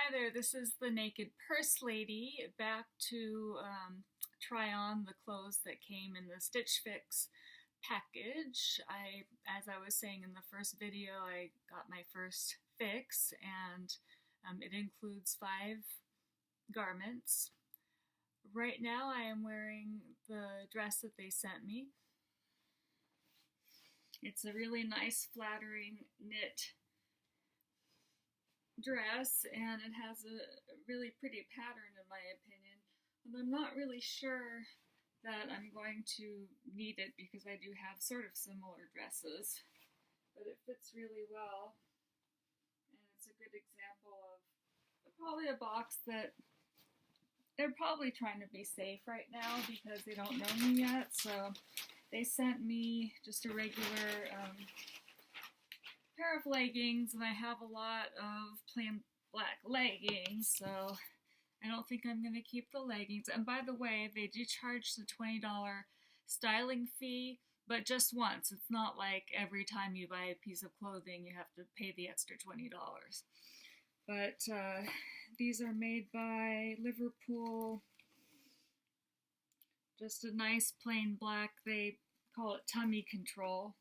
Hi there, this is the Naked Purse Lady back to try on the clothes that came in the Stitch Fix package. As I was saying in the first video, I got my first fix and it includes 5 garments. Right now I am wearing the dress that they sent me. It's a really nice flattering knit dress and it has a really pretty pattern in my opinion, and I'm not really sure that I'm going to need it because I do have sort of similar dresses, but it fits really well and it's a good example of probably a box that they're probably trying to be safe right now because they don't know me yet, so they sent me just a regular pair of leggings, and I have a lot of plain black leggings, so I don't think I'm going to keep the leggings. And by the way, they do charge the $20 styling fee, but just once. It's not like every time you buy a piece of clothing you have to pay the extra $20. But these are made by Liverpool. Just a nice plain black. They call it tummy control.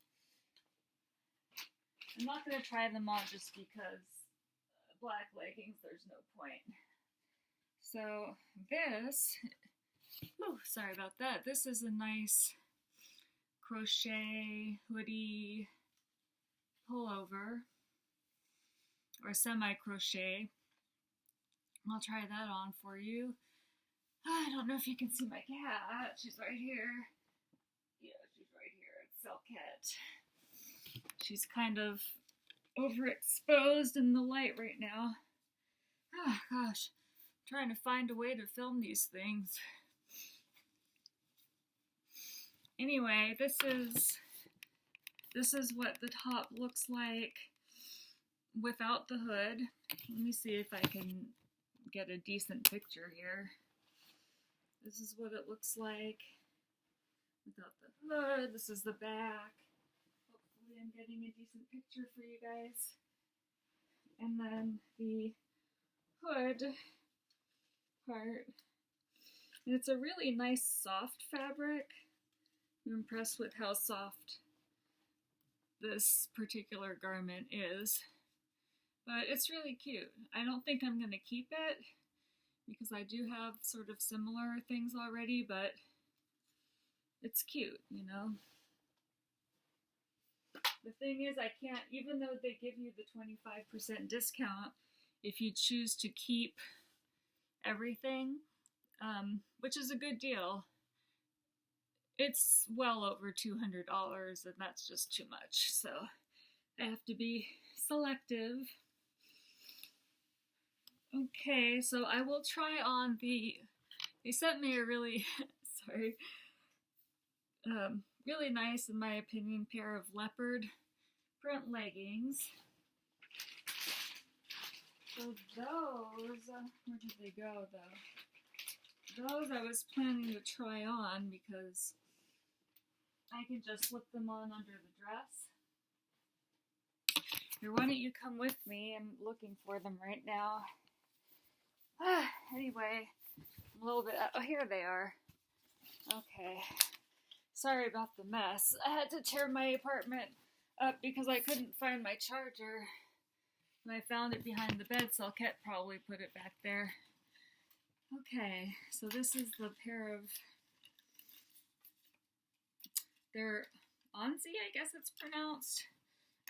I'm not going to try them on just because black leggings, there's no point. So this, sorry about that. This is a nice crochet hoodie pullover, or semi-crochet. I'll try that on for you. I don't know if you can see my cat. She's right here. Yeah, she's right here. It's Selket. She's kind of overexposed in the light right now. Ah, gosh, I'm trying to find a way to film these things. Anyway, this is what the top looks like without the hood. Let me see if I can get a decent picture here. This is what it looks like without the hood. This is the back. I'm getting a decent picture for you guys. And then the hood part. And it's a really nice soft fabric. I'm impressed with how soft this particular garment is. But it's really cute. I don't think I'm going to keep it because I do have sort of similar things already, but it's cute, you know. The thing is, I can't, even though they give you the 25% discount, if you choose to keep everything, which is a good deal, it's well over $200, and that's just too much. So I have to be selective. Okay, so I will try on they sent me a really, sorry, really nice, in my opinion, pair of leopard print leggings. So those, where did they go though? Those I was planning to try on because I can just slip them on under the dress. Here, why don't you come with me? I'm looking for them right now. Anyway, I'm a little bit, oh, here they are. Okay. Sorry about the mess. I had to tear my apartment up because I couldn't find my charger. And I found it behind the bed, so Selket probably put it back there. Okay, so this is the pair of, they're Onzie, I guess it's pronounced.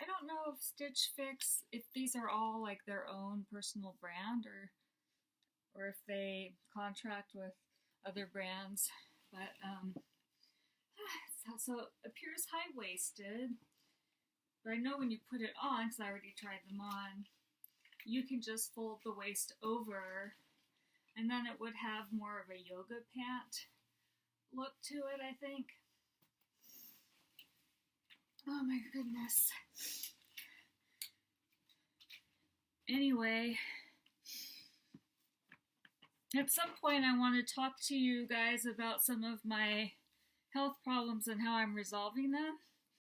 I don't know if Stitch Fix, if these are all like their own personal brand or if they contract with other brands, but so it appears high-waisted, but I know when you put it on, because I already tried them on, you can just fold the waist over, and then it would have more of a yoga pant look to it, I think. Oh my goodness. Anyway, at some point I want to talk to you guys about some of my health problems and how I'm resolving them.